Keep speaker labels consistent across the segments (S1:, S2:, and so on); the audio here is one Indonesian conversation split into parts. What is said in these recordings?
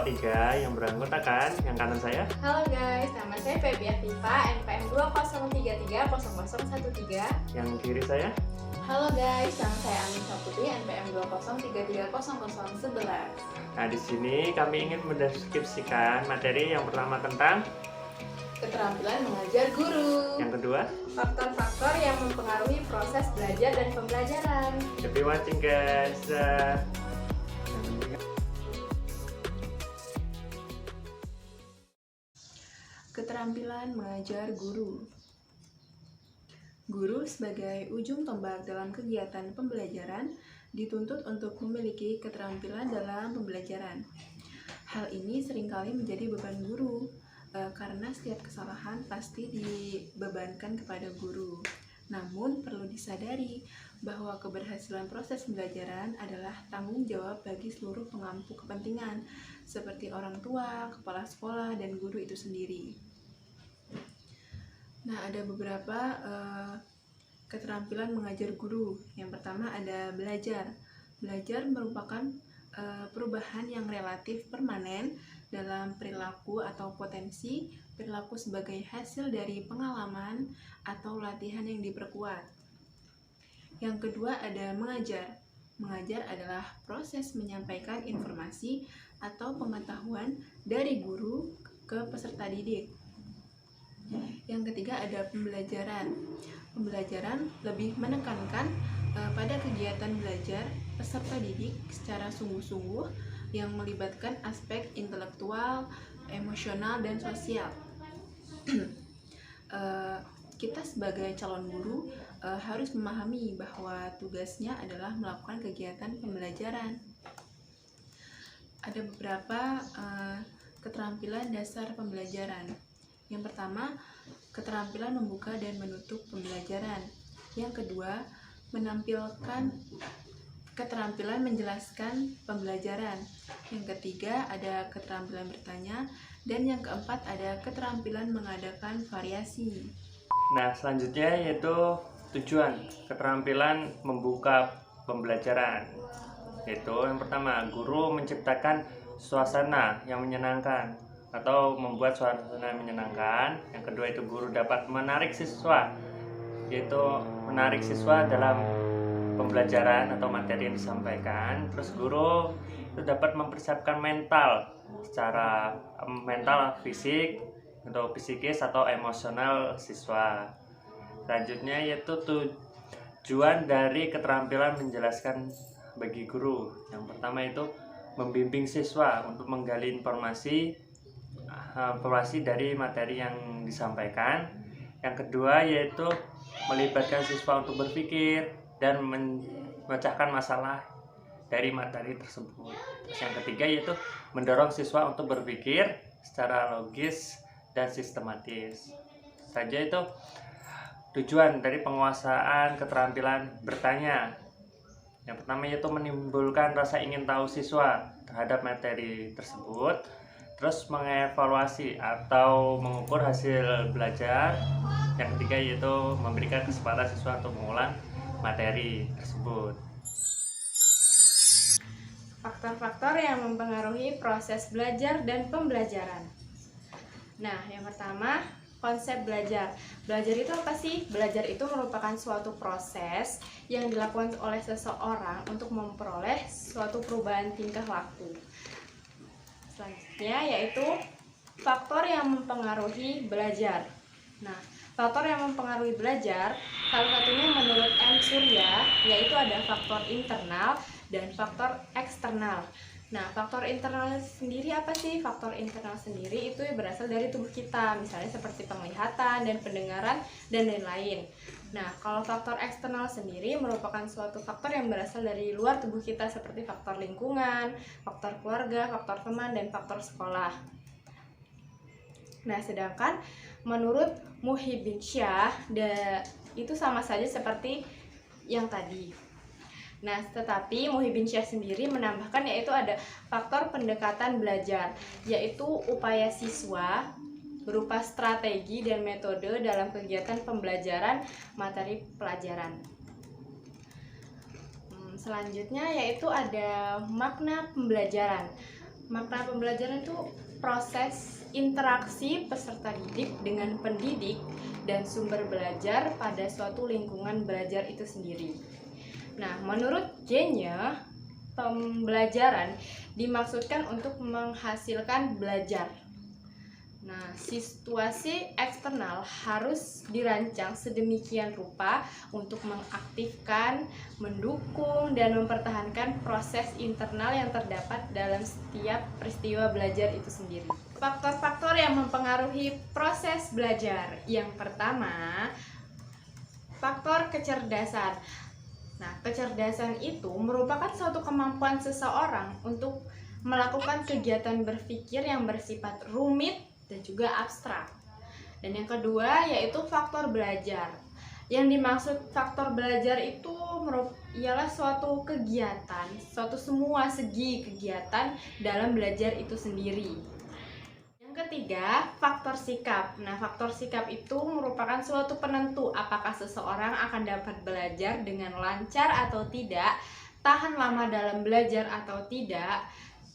S1: 3 yang beranggotakan yang kanan saya.
S2: Halo guys, nama saya Feby Atifa, NPM 20330013.
S1: Yang kiri saya.
S2: Halo guys, nama saya Amin Saputri, NPM 20330011.
S1: Nah, di sini kami ingin mendeskripsikan materi yang pertama tentang
S2: Keterampilan mengajar guru.
S1: yang kedua.
S2: Faktor-faktor yang mempengaruhi proses belajar dan pembelajaran.
S1: Happy watching guys.
S2: Keterampilan mengajar guru. Guru sebagai ujung tombak dalam kegiatan pembelajaran dituntut untuk memiliki keterampilan dalam pembelajaran. Hal ini seringkali menjadi beban guru, karena setiap kesalahan pasti dibebankan kepada guru. Namun perlu disadari bahwa keberhasilan proses pembelajaran adalah tanggung jawab bagi seluruh pemangku kepentingan seperti orang tua, kepala sekolah, dan guru itu sendiri. Nah, ada beberapa keterampilan mengajar guru. Yang pertama ada belajar. Belajar merupakan perubahan yang relatif permanen dalam perilaku atau potensi perilaku sebagai hasil dari pengalaman atau latihan yang diperkuat. Yang kedua ada mengajar. Mengajar adalah proses menyampaikan informasi atau pengetahuan dari guru ke peserta didik. Yang ketiga ada pembelajaran. Pembelajaran lebih menekankan pada kegiatan belajar peserta didik secara sungguh-sungguh yang melibatkan aspek intelektual, emosional, dan sosial. Kita sebagai calon guru harus memahami bahwa tugasnya adalah melakukan kegiatan pembelajaran. Ada beberapa keterampilan dasar pembelajaran. Yang pertama, keterampilan membuka dan menutup pembelajaran. Yang kedua, menampilkan keterampilan menjelaskan pembelajaran. Yang ketiga, ada keterampilan bertanya. Dan yang keempat, ada keterampilan mengadakan variasi.
S1: Nah, selanjutnya yaitu tujuan keterampilan membuka pembelajaran. Yaitu yang pertama, guru menciptakan suasana yang menyenangkan atau membuat suasana yang menyenangkan. Yang kedua itu guru dapat menarik siswa, yaitu menarik siswa dalam pembelajaran atau materi yang disampaikan. Terus guru itu dapat mempersiapkan mental secara mental, fisik atau psikis atau emosional siswa. Selanjutnya yaitu tujuan dari keterampilan menjelaskan bagi guru. Yang pertama itu membimbing siswa untuk menggali informasi dari materi yang disampaikan. Yang kedua yaitu melibatkan siswa untuk berpikir dan memecahkan masalah dari materi tersebut. Terus yang ketiga yaitu mendorong siswa untuk berpikir secara logis dan sistematis. Saja itu tujuan dari penguasaan keterampilan bertanya. Yang pertama yaitu menimbulkan rasa ingin tahu siswa terhadap materi tersebut. Terus mengevaluasi atau mengukur hasil belajar. Yang ketiga yaitu memberikan kesempatan siswa untuk mengulang materi tersebut.
S2: Faktor-faktor yang mempengaruhi proses belajar dan pembelajaran. Nah, yang pertama, konsep belajar. Belajar itu apa sih? Belajar itu merupakan suatu proses yang dilakukan oleh seseorang untuk memperoleh suatu perubahan tingkah laku. Selanjutnya yaitu faktor yang mempengaruhi belajar. Nah, faktor yang mempengaruhi belajar salah satunya menurut M. Surya yaitu ada faktor internal dan faktor eksternal. Nah, faktor internal sendiri apa sih? Faktor internal sendiri itu berasal dari tubuh kita, misalnya seperti penglihatan dan pendengaran dan lain-lain. Nah, kalau faktor eksternal sendiri merupakan suatu faktor yang berasal dari luar tubuh kita seperti faktor lingkungan, faktor keluarga, faktor teman, dan faktor sekolah. Nah, sedangkan menurut Muhyiddin Syah itu sama saja seperti yang tadi. Nah, tetapi Muhyiddin Syah sendiri menambahkan yaitu ada faktor pendekatan belajar, yaitu upaya siswa berupa strategi dan metode dalam kegiatan pembelajaran materi pelajaran. Selanjutnya yaitu ada makna pembelajaran.
S3: Makna pembelajaran itu proses interaksi peserta didik dengan pendidik dan sumber belajar pada suatu lingkungan belajar itu sendiri. Nah, menurut J-nya, pembelajaran dimaksudkan untuk menghasilkan belajar. Nah, situasi eksternal harus dirancang sedemikian rupa untuk mengaktifkan, mendukung, dan mempertahankan proses internal yang terdapat dalam setiap peristiwa belajar itu sendiri. Faktor-faktor yang mempengaruhi proses belajar. Yang pertama, faktor kecerdasan. Nah, kecerdasan itu merupakan suatu kemampuan seseorang untuk melakukan kegiatan berpikir yang bersifat rumit dan juga abstrak. Dan yang kedua yaitu faktor belajar. Yang dimaksud faktor belajar itu ialah suatu kegiatan, suatu semua segi kegiatan dalam belajar itu sendiri. Yang ketiga, faktor sikap. Nah, faktor sikap itu merupakan suatu penentu apakah seseorang akan dapat belajar dengan lancar atau tidak, tahan lama dalam belajar atau tidak,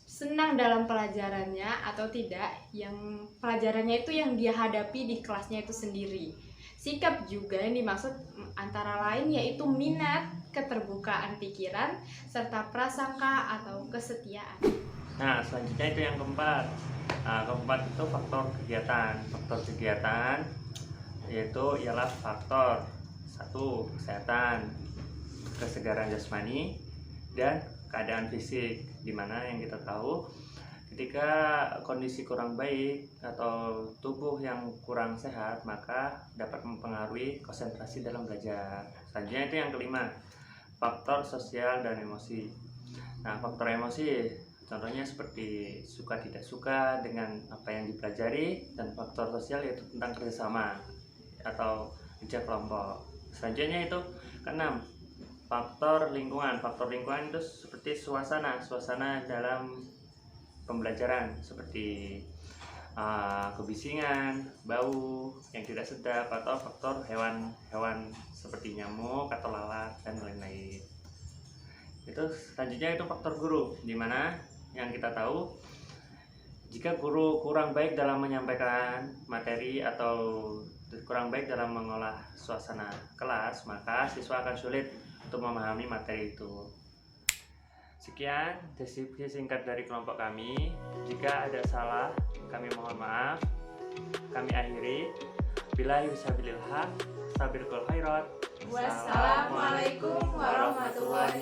S3: senang dalam pelajarannya atau tidak, yang pelajarannya itu yang dia hadapi di kelasnya itu sendiri. Sikap juga yang dimaksud antara lain yaitu minat, keterbukaan pikiran, serta prasangka atau kesetiaan.
S1: Nah, selanjutnya itu yang keempat. Nah, keempat itu faktor kegiatan. Faktor kegiatan yaitu ialah faktor satu, kesehatan, kesegaran jasmani, dan keadaan fisik, dimana yang kita tahu ketika kondisi kurang baik atau tubuh yang kurang sehat maka dapat mempengaruhi konsentrasi dalam belajar. Selanjutnya itu yang kelima, faktor sosial dan emosi. Nah, faktor emosi contohnya seperti suka tidak suka dengan apa yang dipelajari, dan faktor sosial yaitu tentang kerjasama atau kerja kelompok. Selanjutnya itu keenam, faktor lingkungan. Faktor lingkungan itu seperti suasana dalam pembelajaran, seperti kebisingan, bau yang tidak sedap, atau faktor hewan seperti nyamuk atau lalat dan lain-lain. Itu selanjutnya itu faktor guru, dimana yang kita tahu jika guru kurang baik dalam menyampaikan materi atau kurang baik dalam mengolah suasana kelas, maka siswa akan sulit untuk memahami materi itu. Sekian deskripsi singkat dari kelompok kami. Jika ada salah, kami mohon maaf. Kami akhiri. Billahi wasabilil haq, sabiqul khairat.
S3: Wassalamualaikum warahmatullahi